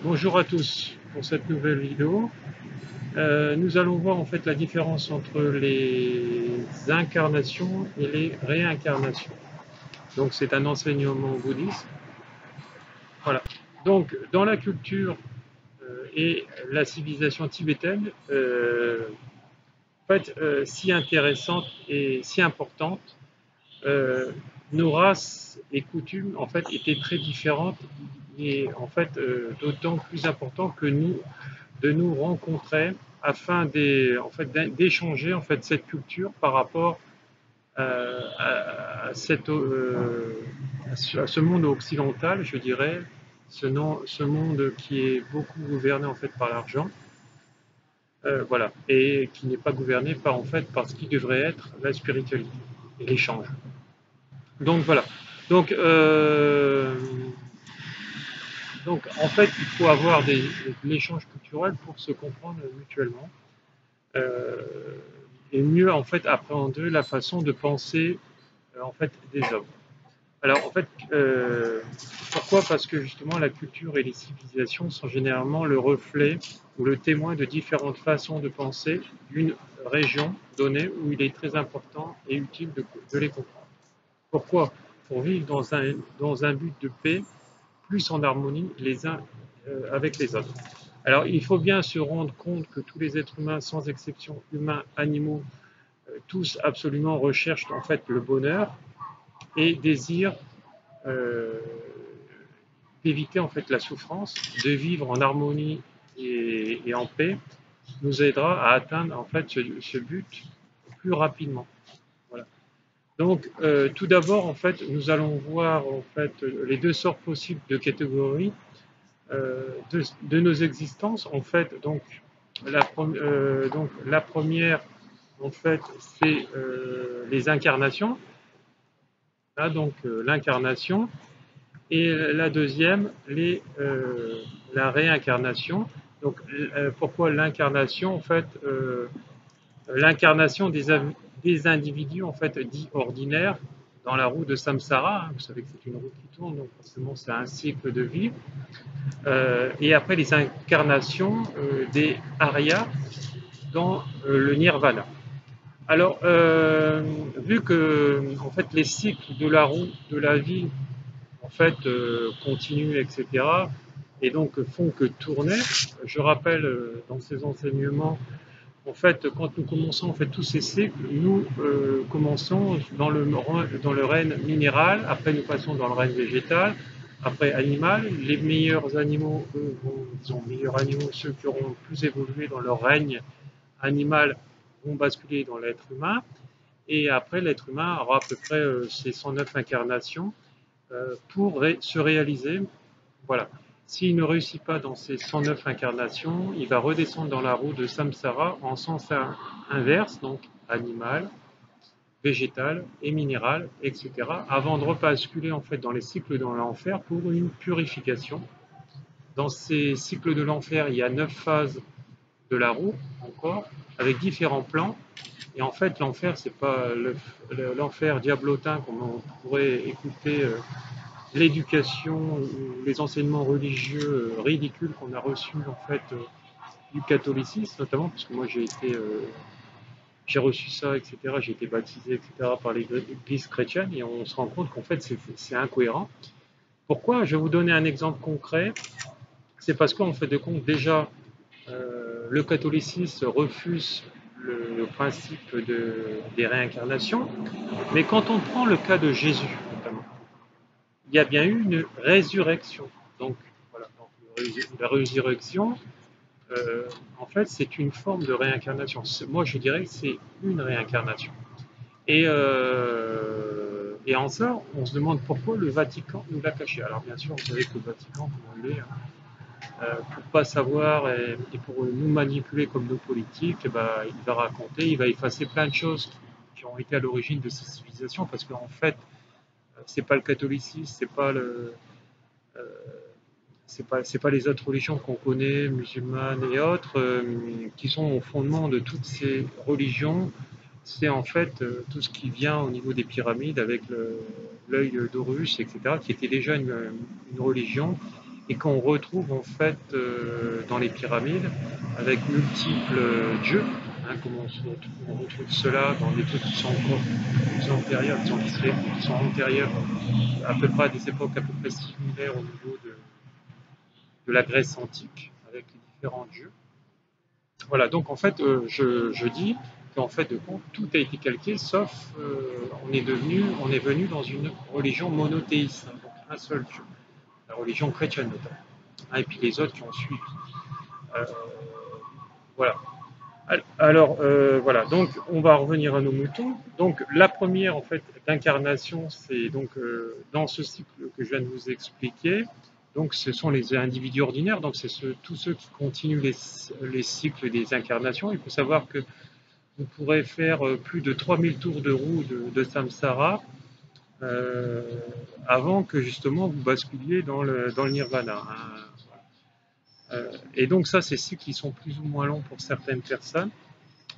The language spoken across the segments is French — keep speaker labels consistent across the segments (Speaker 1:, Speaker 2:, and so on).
Speaker 1: Bonjour à tous pour cette nouvelle vidéo. Nous allons voir en fait la différence entre les incarnations et les réincarnations. Donc c'est un enseignement bouddhiste. Voilà. Donc dans la culture et la civilisation tibétaine, si intéressante et si importante, euh, nos races et coutumes en fait étaient très différentes et en fait d'autant plus important que nous de nous rencontrer afin d'échanger en fait cette culture par rapport à ce monde occidental, je dirais, ce monde qui est beaucoup gouverné en fait par l'argent, voilà, et qui n'est pas gouverné par en fait par ce qui devrait être la spiritualité et l'échange. Donc voilà. Donc donc en fait, il faut avoir l'échange culturel pour se comprendre mutuellement. euh, et mieux en fait appréhender la façon de penser en fait des hommes. Alors en fait, pourquoi? Parce que justement la culture et les civilisations sont généralement le reflet ou le témoin de différentes façons de penser d'une région donnée où il est très important et utile de les comprendre. Pourquoi? Pour vivre dans un but de paix, plus en harmonie les uns avec les autres. Alors, il faut bien se rendre compte que tous les êtres humains, sans exception, humains, animaux, tous absolument recherchent en fait le bonheur et désirent euh, d'éviter en fait la souffrance, de vivre en harmonie et en paix, nous aidera à atteindre en fait ce but plus rapidement. Voilà. Donc, tout d'abord, en fait, nous allons voir en fait les deux sortes possibles de catégories de nos existences. En fait, donc la première, en fait, c'est les incarnations. Là, donc l'incarnation. Et la deuxième, la réincarnation. Donc, pourquoi l'incarnation? En fait, l'incarnation des individus en fait dits ordinaires dans la roue de Samsara. Hein, vous savez que c'est une roue qui tourne, donc forcément c'est un cycle de vie. Et après les incarnations des Aryas dans le Nirvana. Alors, vu que en fait les cycles de la roue de la vie en fait continuent, etc., et donc font que tourner, je rappelle dans ces enseignements, en fait, quand nous commençons en fait tous ces cycles, nous commençons dans le règne minéral, après nous passons dans le règne végétal, après animal. Les meilleurs animaux, eux, disons meilleurs animaux, ceux qui auront plus évolué dans leur règne animal, vont basculer dans l'être humain. Et après, l'être humain aura à peu près ses 109 incarnations pour se réaliser. Voilà. S'il ne réussit pas dans ses 109 incarnations, il va redescendre dans la roue de Samsara en sens inverse, donc animal, végétal et minéral, etc., avant de rebasculer en fait dans les cycles de l'enfer pour une purification. Dans ces cycles de l'enfer, il y a 9 phases de la roue encore, avec différents plans. Et en fait, l'enfer, c'est pas l'enfer diablotin comme on pourrait écouter l'éducation ou les enseignements religieux ridicules qu'on a reçus en fait du catholicisme notamment, parce que moi j'ai reçu ça, etc. J'ai été baptisé, etc. par l'Église chrétienne et on se rend compte qu'en fait c'est incohérent. Pourquoi? Je vais vous donner un exemple concret. C'est parce qu'en fait de compte déjà le catholicisme refuse le principe des réincarnations, mais quand on prend le cas de Jésus notamment, il y a bien eu une résurrection. Donc, voilà, donc, la résurrection, en fait, c'est une forme de réincarnation. Moi, je dirais que c'est une réincarnation. Et en ça, on se demande pourquoi le Vatican nous l'a caché. Alors, bien sûr, vous savez que le Vatican, comme on l'est, hein, pour pas savoir et pour nous manipuler comme nos politiques, eh ben, il va raconter, il va effacer plein de choses qui ont été à l'origine de ces civilisations, parce qu'en fait, c'est pas le catholicisme, euh, c'est pas les autres religions qu'on connaît, musulmanes et autres, qui sont au fondement de toutes ces religions. C'est en fait tout ce qui vient au niveau des pyramides avec l'œil d'Horus, etc., qui était déjà une religion et qu'on retrouve en fait dans les pyramides avec multiples dieux, hein, comme on retrouve cela dans des trucs qui sont encore plus antérieurs, qui sont antérieurs à peu près à des époques à peu près similaires au niveau de la Grèce antique, avec les différents dieux. Voilà, donc en fait, je dis qu'en fait de compte, tout a été calqué, sauf on est venu dans une religion monothéiste, hein, donc un seul Dieu, la religion chrétienne notamment, hein, et puis les autres qui ont suivi. Euh, voilà. Alors, voilà, donc on va revenir à nos moutons. Donc la première en fait d'incarnation, c'est donc dans ce cycle que je viens de vous expliquer. Donc ce sont les individus ordinaires, donc c'est tous ceux qui continuent les cycles des incarnations. Il faut savoir que vous pourrez faire plus de 3000 tours de roue de samsara euh, avant que justement vous basculiez dans le nirvana, hein. Et donc ça, c'est cycles qui sont plus ou moins longs pour certaines personnes.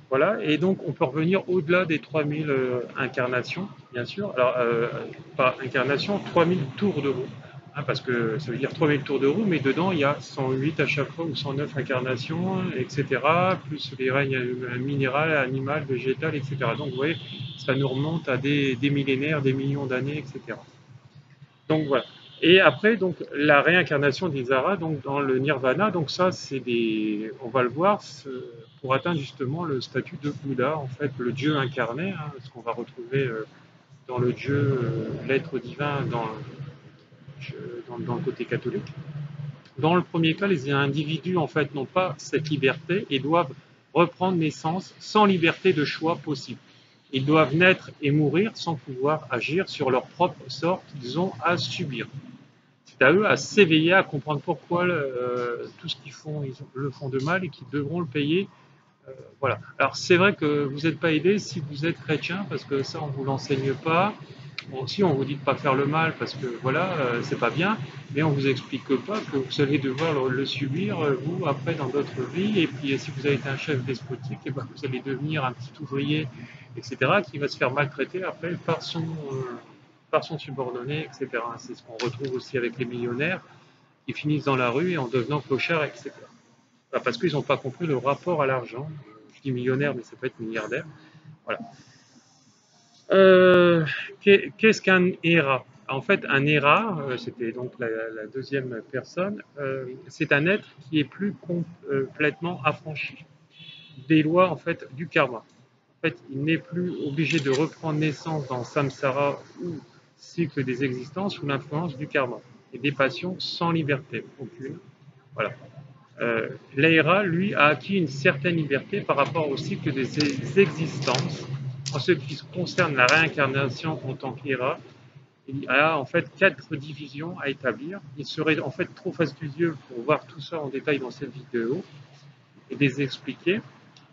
Speaker 1: Voilà, et donc on peut revenir au-delà des 3000 incarnations, bien sûr. Alors, pas incarnation, 3000 tours de roue, hein, parce que ça veut dire 3000 tours de roue, mais dedans il y a 108 à chaque fois ou 109 incarnations, etc., plus les règnes minéral, animal, végétal, etc. Donc vous voyez, ça nous remonte à des millénaires, des millions d'années, etc. Donc voilà. Et après, donc la réincarnation d'Isara, donc dans le Nirvana, donc ça, on va le voir, pour atteindre justement le statut de Bouddha, en fait, le Dieu incarné, hein, ce qu'on va retrouver dans le Dieu, l'être divin dans le côté catholique. Dans le premier cas, les individus en fait n'ont pas cette liberté et doivent reprendre naissance sans liberté de choix possible. Ils doivent naître et mourir sans pouvoir agir sur leur propre sort qu'ils ont à subir. C'est à eux à s'éveiller, à comprendre pourquoi tout ce qu'ils font, ils le font de mal et qu'ils devront le payer. Voilà. Alors c'est vrai que vous n'êtes pas aidé si vous êtes chrétien, parce que ça on ne vous l'enseigne pas. Bon, si on vous dit de pas faire le mal, parce que voilà, c'est pas bien, mais on vous explique pas que vous allez devoir le subir vous après dans d'autres vies. Et puis si vous avez été un chef despotique, et ben, vous allez devenir un petit ouvrier, etc., qui va se faire maltraiter après par son subordonné, etc. C'est ce qu'on retrouve aussi avec les millionnaires qui finissent dans la rue et en devenant clochards, etc. Parce qu'ils n'ont pas compris le rapport à l'argent. Je dis millionnaire, mais ça peut être milliardaire. Voilà. Euh, Qu'est-ce qu'un Héra? En fait, un Héra, c'était donc la deuxième personne, c'est un être qui est plus complètement affranchi des lois en fait du karma. En fait, il n'est plus obligé de reprendre naissance dans samsara ou cycle des existences sous l'influence du karma et des passions sans liberté aucune. Voilà. L'Aira, lui, a acquis une certaine liberté par rapport au cycle des existences. En ce qui concerne la réincarnation en tant qu'Aira, il y a en fait 4 divisions à établir. Il serait en fait trop fastidieux pour voir tout ça en détail dans cette vidéo et les expliquer.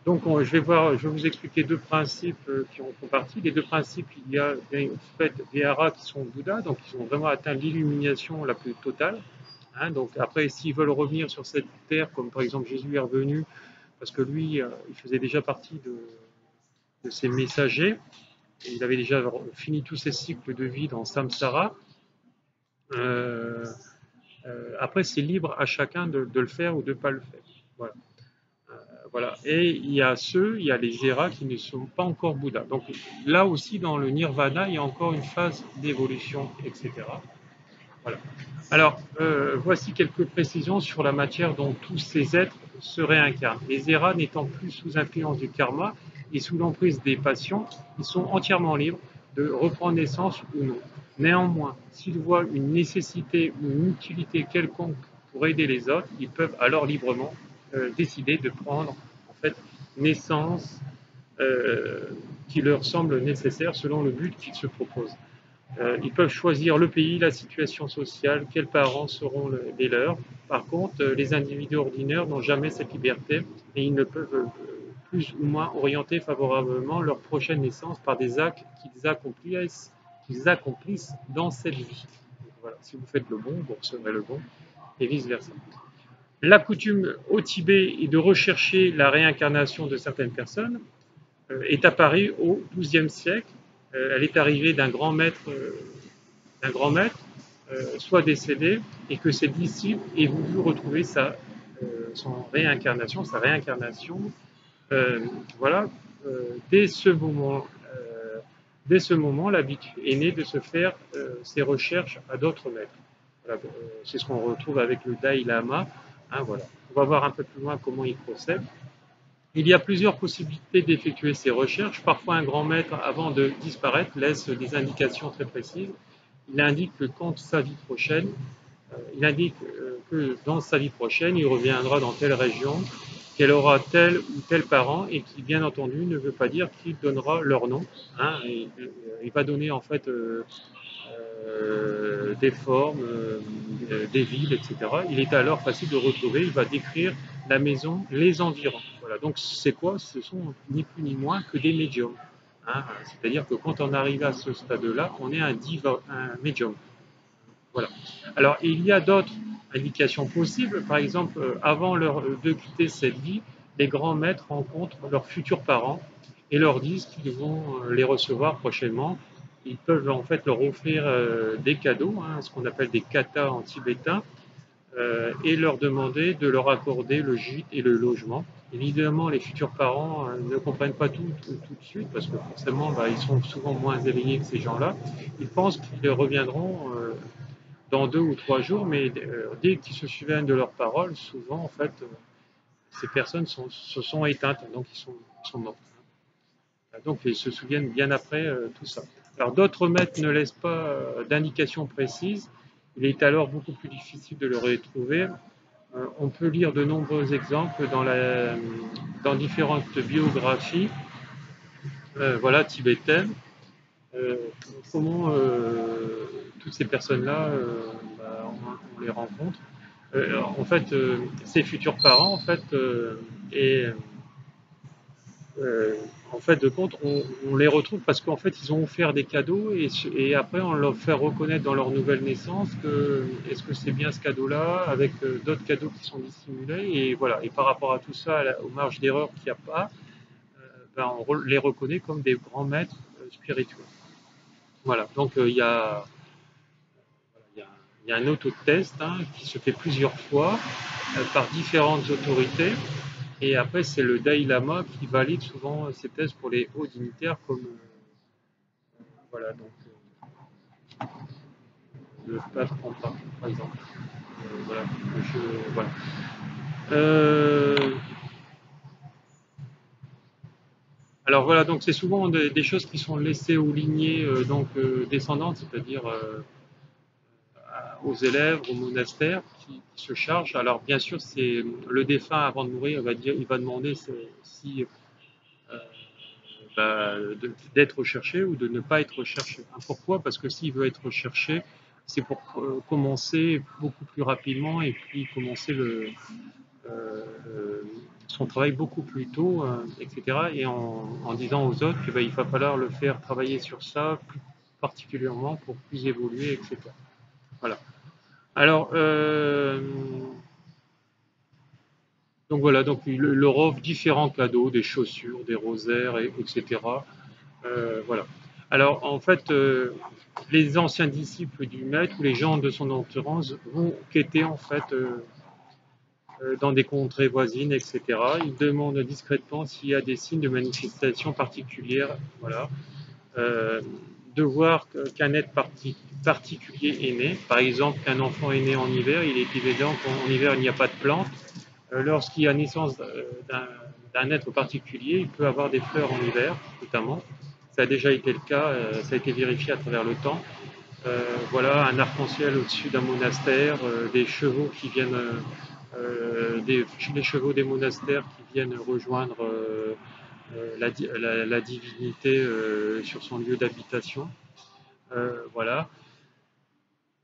Speaker 1: Donc je vais vous expliquer deux principes qui en font partie. Les deux principes, il y a en fait des haras qui sont Bouddha, donc ils ont vraiment atteint l'illumination la plus totale. Hein, donc après, s'ils veulent revenir sur cette terre, comme par exemple Jésus est revenu, parce que lui, il faisait déjà partie de ces messagers, et il avait déjà fini tous ses cycles de vie dans Samsara. Euh, Après, c'est libre à chacun de le faire ou de ne pas le faire. Voilà. Voilà. Et il y a les Héras qui ne sont pas encore Bouddha. Donc là aussi, dans le Nirvana, il y a encore une phase d'évolution, etc. Voilà. Alors, voici quelques précisions sur la matière dont tous ces êtres se réincarnent. Les Héras n'étant plus sous influence du karma et sous l'emprise des passions, ils sont entièrement libres de reprendre naissance ou non. Néanmoins, s'ils voient une nécessité ou une utilité quelconque pour aider les autres, ils peuvent alors librement décider de prendre en fait naissance euh, qui leur semble nécessaire selon le but qu'ils se proposent. Ils peuvent choisir le pays, la situation sociale, quels parents seront les leurs. Par contre, les individus ordinaires n'ont jamais cette liberté et ils ne peuvent plus ou moins orienter favorablement leur prochaine naissance par des actes qu'ils accomplissent dans cette vie. Donc, voilà, si vous faites le bon, vous recevrez le bon et vice-versa. La coutume au Tibet est de rechercher la réincarnation de certaines personnes est apparue au XIIe siècle. Elle est arrivée d'un grand maître soit décédé et que ses disciples aient voulu retrouver sa réincarnation, euh, voilà, dès ce moment, dès ce moment, l'habitude est née de se faire ses recherches à d'autres maîtres. Voilà, c'est ce qu'on retrouve avec le Dalai Lama. Hein, voilà. On va voir un peu plus loin comment il procède. Il y a plusieurs possibilités d'effectuer ces recherches. Parfois, un grand maître, avant de disparaître, laisse des indications très précises. Il indique que quand sa vie prochaine, il indique que dans sa vie prochaine, il reviendra dans telle région, qu'elle aura tel ou tel parent, et qui, bien entendu, ne veut pas dire qu'il donnera leur nom. Hein, il va donner en fait des formes, des villes, etc. Il est alors facile de retrouver, il va décrire la maison, les environs. Voilà. Donc c'est quoi? Ce sont ni plus ni moins que des médiums. Hein. C'est-à-dire que quand on arrive à ce stade-là, on est un médium. Voilà. Alors il y a d'autres indications possibles. Par exemple, avant de quitter cette vie, les grands maîtres rencontrent leurs futurs parents et leur disent qu'ils vont les recevoir prochainement. Ils peuvent en fait leur offrir des cadeaux, hein, ce qu'on appelle des katas en tibétain, et leur demander de leur accorder le gîte et le logement. Évidemment, les futurs parents ne comprennent pas tout de suite parce que forcément, ils sont souvent moins éveillés que ces gens-là. Ils pensent qu'ils reviendront dans 2 ou 3 jours, mais dès qu'ils se souviennent de leurs paroles, souvent, en fait, ces personnes se sont éteintes, donc ils sont morts. Donc ils se souviennent bien après tout ça. Alors d'autres maîtres ne laissent pas d'indications précises. Il est alors beaucoup plus difficile de le retrouver. On peut lire de nombreux exemples dans différentes biographies voilà, tibétaines. Euh, comment toutes ces personnes-là, on les rencontre. En fait, ces futurs parents, en fait, et en fait de compte, on les retrouve parce qu'en fait, ils ont offert des cadeaux et après, on leur fait reconnaître dans leur nouvelle naissance que est-ce que c'est bien ce cadeau-là avec d'autres cadeaux qui sont dissimulés et voilà. Et par rapport à tout ça, aux marges d'erreur qu'il n'y a pas, on les reconnaît comme des grands maîtres spirituels. Voilà. Donc il y a, il y a un autotest hein, qui se fait plusieurs fois par différentes autorités. Et après, c'est le Dalai Lama qui valide souvent ces tests pour les hauts dignitaires, comme voilà, donc, le pape François, par exemple. Voilà, voilà. Euh, alors voilà, donc c'est souvent des choses qui sont laissées aux lignées descendantes, c'est-à-dire aux élèves, au monastère qui se chargent. Alors bien sûr, c'est le défunt avant de mourir, il va demander si euh, d'être recherché ou de ne pas être recherché. Pourquoi? Parce que s'il veut être recherché, c'est pour commencer beaucoup plus rapidement et puis commencer son travail beaucoup plus tôt, etc. Et en disant aux autres qu'il va falloir le faire travailler sur ça plus particulièrement pour plus évoluer, etc. Voilà. Alors, donc voilà, donc il leur offre différents cadeaux, des chaussures, des rosaires, etc. Voilà. Alors, en fait, les anciens disciples du maître ou les gens de son entourage vont quêter en fait dans des contrées voisines, etc. Ils demandent discrètement s'il y a des signes de manifestation particulière, voilà. Euh, de voir qu'un être particulier est né. Par exemple, qu'un enfant est né en hiver, il est évident qu'en hiver il n'y a pas de plantes. Lorsqu'il y a naissance d'un être particulier, il peut avoir des fleurs en hiver, notamment. Ça a déjà été le cas, ça a été vérifié à travers le temps. Voilà, un arc-en-ciel au-dessus d'un monastère, des chevaux qui viennent, les chevaux des monastères qui viennent rejoindre la divinité sur son lieu d'habitation. Voilà.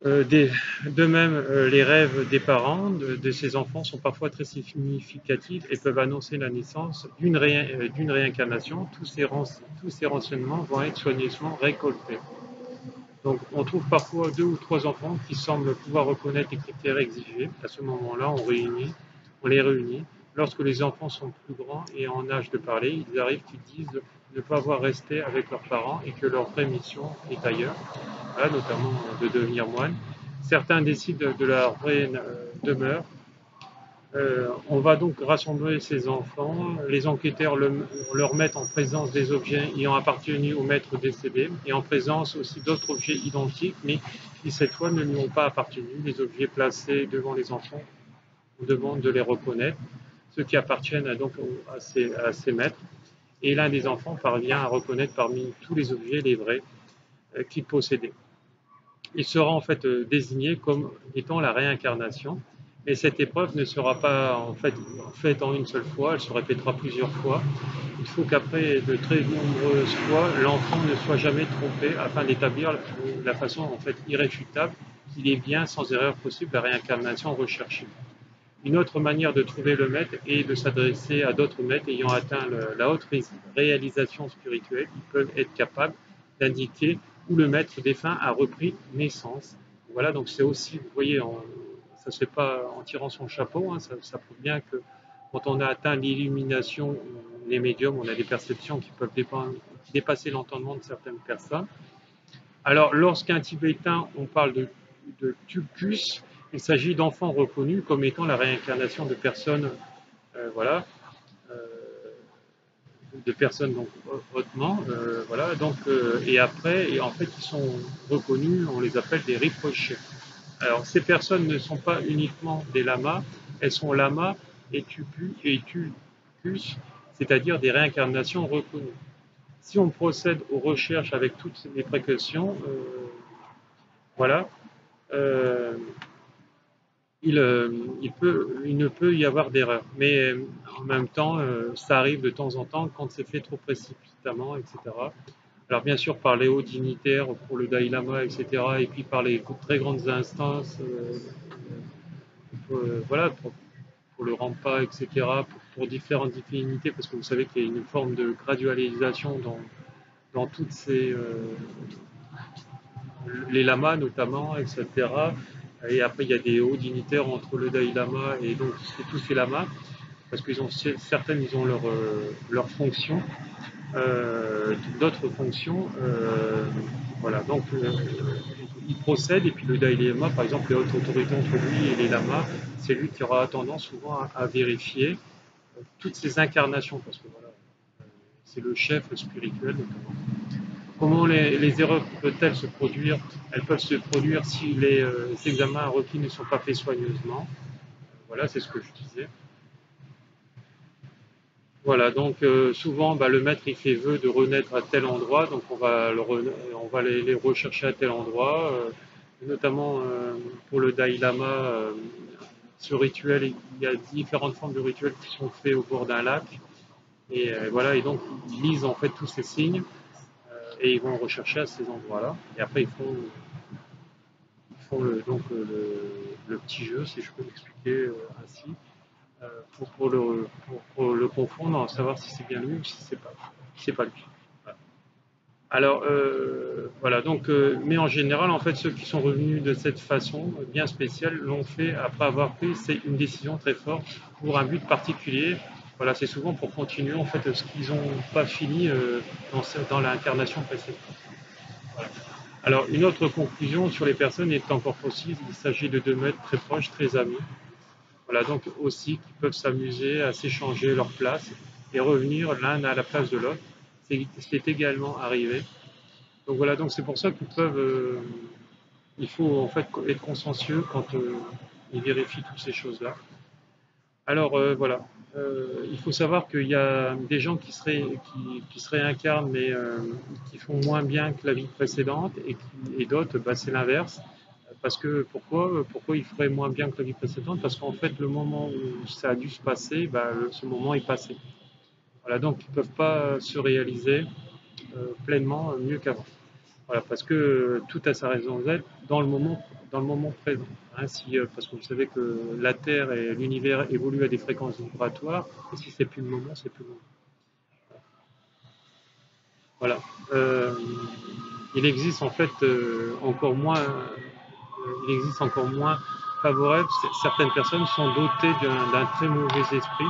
Speaker 1: De même, les rêves des parents de ces enfants sont parfois très significatifs et peuvent annoncer la naissance d'une réincarnation. Tous ces renseignements vont être soigneusement récoltés. Donc, on trouve parfois 2 ou 3 enfants qui semblent pouvoir reconnaître les critères exigés. À ce moment-là, on les réunit. Lorsque les enfants sont plus grands et en âge de parler, il arrive qu'ils disent ne pas avoir resté avec leurs parents et que leur vraie mission est ailleurs, voilà, notamment de devenir moine. Certains décident de leur vraie demeure. On va donc rassembler ces enfants. Les enquêteurs leur mettent en présence des objets ayant appartenu au maître décédé et en présence aussi d'autres objets identiques, mais qui cette fois ne lui ont pas appartenu. Les objets placés devant les enfants, on demande de les reconnaître, ceux qui appartiennent donc à ces maîtres. Et l'un des enfants parvient à reconnaître parmi tous les objets les vrais qu'il possédait. Il sera en fait désigné comme étant la réincarnation, mais cette épreuve ne sera pas faite en une seule fois, elle se répétera plusieurs fois. Il faut qu'après de très nombreuses fois, l'enfant ne soit jamais trompé afin d'établir la façon en fait irréfutable qu'il est bien sans erreur possible la réincarnation recherchée. Une autre manière de trouver le maître est de s'adresser à d'autres maîtres ayant atteint la haute réalisation spirituelle. Ils peuvent être capables d'indiquer où le maître défunt a repris naissance. Voilà, donc c'est aussi, vous voyez, ça ne se fait pas en tirant son chapeau, hein, ça prouve bien que quand on a atteint l'illumination, les médiums, on a des perceptions qui peuvent dépasser l'entendement de certaines personnes. Alors, lorsqu'un Tibétain, on parle de tulkus, il s'agit d'enfants reconnus comme étant la réincarnation de personnes, voilà, euh, de personnes donc hautement, voilà, donc et après, et en fait, ils sont reconnus, on les appelle des Rinpoché. Alors, ces personnes ne sont pas uniquement des lamas, elles sont lamas et tulkus, c'est-à-dire des réincarnations reconnues. Si on procède aux recherches avec toutes les précautions, voilà, euh, il ne peut y avoir d'erreur. Mais en même temps, ça arrive de temps en temps quand c'est fait trop précipitamment, etc. Alors bien sûr par les hauts dignitaires pour le Dalai Lama, etc. Et puis par les très grandes instances, voilà, pour le Rampa, etc. Pour différentes divinités, parce que vous savez qu'il y a une forme de gradualisation dans toutes les lamas notamment, etc. Et après, il y a des hauts dignitaires entre le Dalai Lama et donc tous ces lamas, parce qu'ils ont certaines, ils ont leur fonction, d'autres fonctions. Voilà, donc il procède, et puis le Dalai Lama, par exemple, les hautes autorités entre lui et les lamas, c'est lui qui aura tendance souvent à vérifier toutes ces incarnations, parce que voilà, c'est le chef spirituel notamment. Comment les erreurs peuvent-elles se produire? Elles peuvent se produire si les examens requis ne sont pas faits soigneusement. Voilà, c'est ce que je disais. Voilà, donc souvent le maître il fait vœu de renaître à tel endroit, donc on va les rechercher à tel endroit, notamment pour le Dalai Lama, ce rituel, il y a différentes formes de rituels qui sont faits au bord d'un lac, et voilà, et donc ils lisent en fait tous ces signes, et ils vont rechercher à ces endroits-là, et après ils font le petit jeu, si je peux l'expliquer ainsi, pour le confondre, savoir si c'est bien lui ou si c'est pas lui. Voilà. Alors voilà, donc mais en général, en fait, ceux qui sont revenus de cette façon bien spéciale l'ont fait après avoir pris une décision très forte pour un but particulier. Voilà, c'est souvent pour continuer en fait ce qu'ils n'ont pas fini dans l'incarnation précédente. Voilà. Alors une autre conclusion sur les personnes est encore possible. Il s'agit de deux maîtres très proches, très amis. Voilà, donc aussi qui peuvent s'amuser à s'échanger leur place et revenir l'un à la place de l'autre. C'est également arrivé. Donc voilà, donc c'est pour ça il faut en fait être consciencieux quand ils vérifient toutes ces choses-là. Alors voilà, il faut savoir qu'il y a des gens qui se réincarnent mais qui font moins bien que la vie précédente et d'autres, bah, c'est l'inverse. Parce que pourquoi il ferait moins bien que la vie précédente? Parce qu'en fait, le moment où ça a dû se passer, bah, ce moment est passé. Voilà, donc ils ne peuvent pas se réaliser pleinement mieux qu'avant. Voilà, parce que tout a sa raison d'être dans le moment présent. Hein, parce que vous savez que la Terre et l'univers évoluent à des fréquences vibratoires, et si c'est plus le moment, c'est plus le moment. Voilà. Il existe en fait il existe encore moins favorable. Certaines personnes sont dotées d'un très mauvais esprit.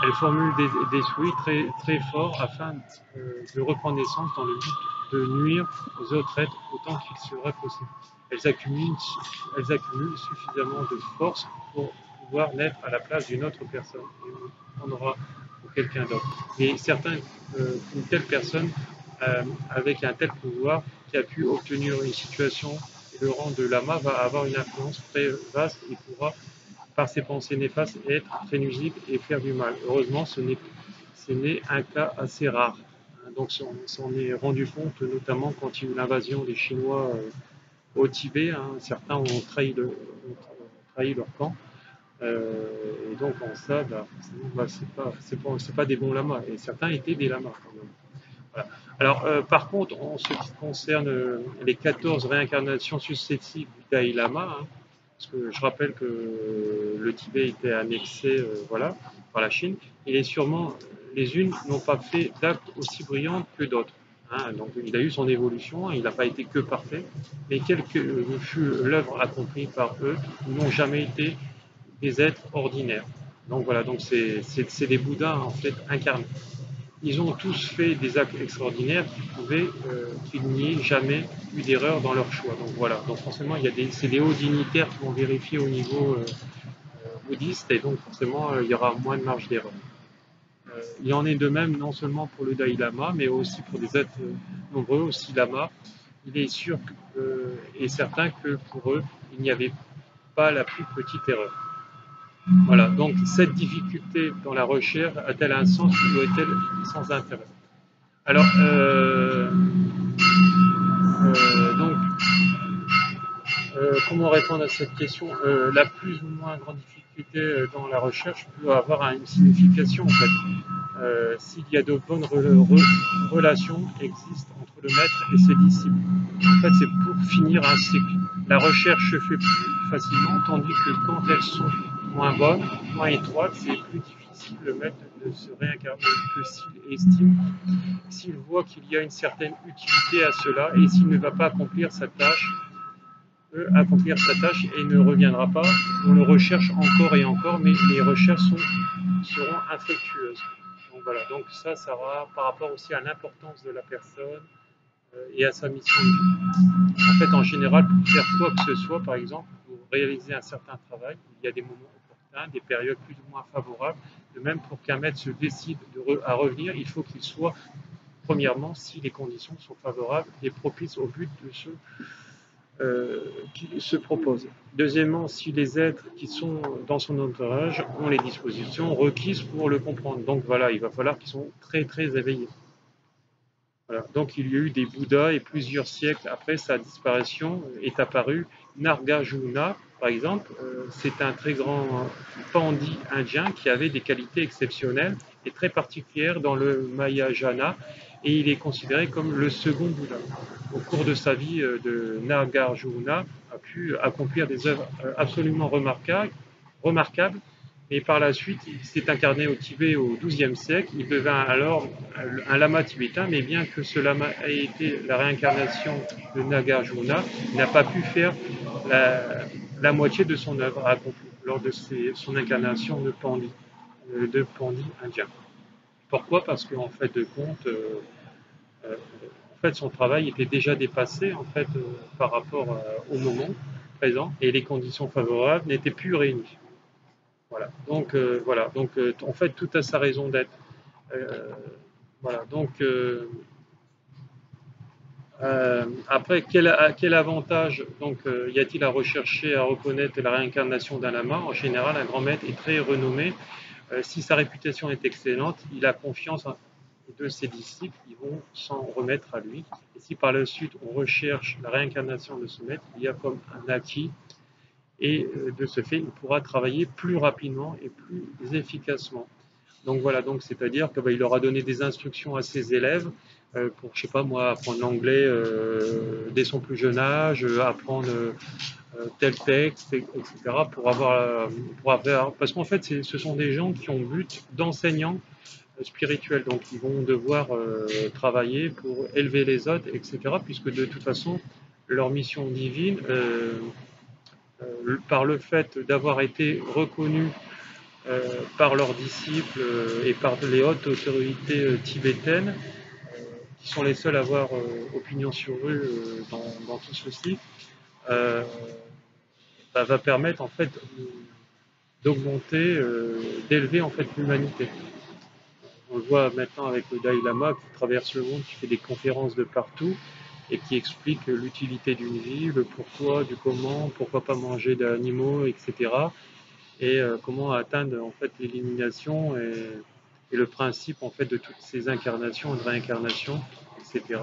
Speaker 1: Elles formulent des souhaits très, très forts afin de reprendre naissance dans le but de nuire aux autres êtres autant qu'il serait possible. Elles accumulent suffisamment de force pour pouvoir naître à la place d'une autre personne et on prendra pour quelqu'un d'autre. Et une telle personne avec un tel pouvoir qui a pu obtenir une situation et le rang de lama va avoir une influence très vaste et pourra, par ses pensées néfastes, être très nuisible et faire du mal. Heureusement, ce n'est un cas assez rare. Donc, on s'en est rendu compte, notamment quand il y a eu l'invasion des Chinois au Tibet. Certains ont trahi leur camp. Et donc, en ça, c'est pas des bons lamas. Et certains étaient des lamas quand même. Voilà. Alors, par contre, en ce qui concerne les 14 réincarnations successives du Dalai Lama, parce que je rappelle que le Tibet était annexé voilà, par la Chine, et sûrement les unes n'ont pas fait d'actes aussi brillants que d'autres. Donc, il a eu son évolution, il n'a pas été que parfait, mais quelle que fut l'œuvre accomplie par eux, ils n'ont jamais été des êtres ordinaires. Donc voilà, donc c'est des Bouddhas en fait incarnés. Ils ont tous fait des actes extraordinaires qu'il n'y ait jamais eu d'erreur dans leur choix. Donc voilà, donc forcément, c'est des hauts dignitaires qui vont vérifier au niveau bouddhiste et donc forcément, il y aura moins de marge d'erreur. Il en est de même non seulement pour le Dalai Lama, mais aussi pour des êtres nombreux, aussi lamas. Il est sûr et certain que pour eux, il n'y avait pas la plus petite erreur. Voilà, donc cette difficulté dans la recherche a-t-elle un sens ou est-elle sans intérêt? Alors, donc, comment répondre à cette question? La plus ou moins grande difficulté dans la recherche peut avoir une signification en fait. S'il y a de bonnes relations existent entre le maître et ses disciples. En fait, c'est pour finir un cycle. La recherche se fait plus facilement, tandis que quand elles sont moins bonnes, moins étroites, c'est plus difficile le maître de se réincarner que s'il voit qu'il y a une certaine utilité à cela et s'il ne va pas accomplir sa tâche et ne reviendra pas. On le recherche encore et encore, mais les recherches seront infructueuses. Donc voilà, donc ça va par rapport aussi à l'importance de la personne et à sa mission de vie. En fait, en général, pour faire quoi que ce soit, par exemple, pour réaliser un certain travail, il y a des moments opportuns, des périodes plus ou moins favorables. De même, pour qu'un maître se décide à revenir, il faut qu'il soit, premièrement, si les conditions sont favorables et propices au but de ce qui se propose. Deuxièmement, si les êtres qui sont dans son entourage ont les dispositions requises pour le comprendre. Donc voilà, il va falloir qu'ils soient très très éveillés. Voilà. Donc il y a eu des Bouddhas et plusieurs siècles après sa disparition est apparu Nagarjuna, par exemple. C'est un très grand pandit indien qui avait des qualités exceptionnelles et très particulières dans le Mahayana et il est considéré comme le second Bouddha. Au cours de sa vie, de Nagarjuna a pu accomplir des œuvres absolument remarquables. Et par la suite, il s'est incarné au Tibet au XIIe siècle. Il devint alors un lama tibétain, mais bien que ce lama ait été la réincarnation de Nagarjuna, il n'a pas pu faire la moitié de son œuvre accomplie lors de son incarnation de Pandi indien. Pourquoi? Parce qu'en fait de compte, son travail était déjà dépassé par rapport au moment présent et les conditions favorables n'étaient plus réunies. Voilà. Donc en fait tout a sa raison d'être. Voilà. Donc après quel avantage y a-t-il à rechercher à reconnaître la réincarnation d'un lama? En général, un grand maître est très renommé. Si sa réputation est excellente, il a confiance de ses disciples, ils vont s'en remettre à lui. Et si par la suite on recherche la réincarnation de ce maître, il y a comme un acquis et de ce fait, il pourra travailler plus rapidement et plus efficacement. Donc voilà, donc c'est-à-dire qu'il leur a donné des instructions à ses élèves pour, je sais pas moi, apprendre l'anglais dès son plus jeune âge, apprendre tel texte, etc. pour avoir parce qu'en fait, ce sont des gens qui ont but d'enseignants spirituels, donc ils vont devoir travailler pour élever les autres, etc. Puisque de toute façon, leur mission divine par le fait d'avoir été reconnus par leurs disciples et par les hautes autorités tibétaines, qui sont les seuls à avoir opinion sur eux dans tout ceci, euh, va permettre en fait d'augmenter, d'élever en fait l'humanité. On le voit maintenant avec le Dalai Lama qui traverse le monde, qui fait des conférences de partout et qui explique l'utilité d'une vie, le pourquoi, du comment, pourquoi pas manger d'animaux, etc. Et comment atteindre en fait l'élimination et le principe en fait de toutes ces incarnations, de réincarnations, etc.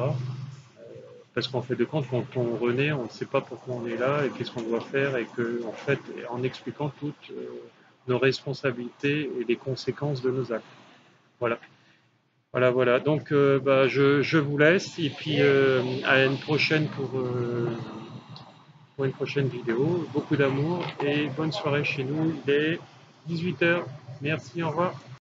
Speaker 1: Parce qu'en fait de compte, quand on renaît, on ne sait pas pourquoi on est là et qu'est-ce qu'on doit faire et que en fait, en expliquant toutes nos responsabilités et les conséquences de nos actes. Voilà. Voilà, voilà. Donc, je vous laisse et puis à une prochaine pour une prochaine vidéo. Beaucoup d'amour et bonne soirée chez nous. Il est 18 h. Merci, au revoir.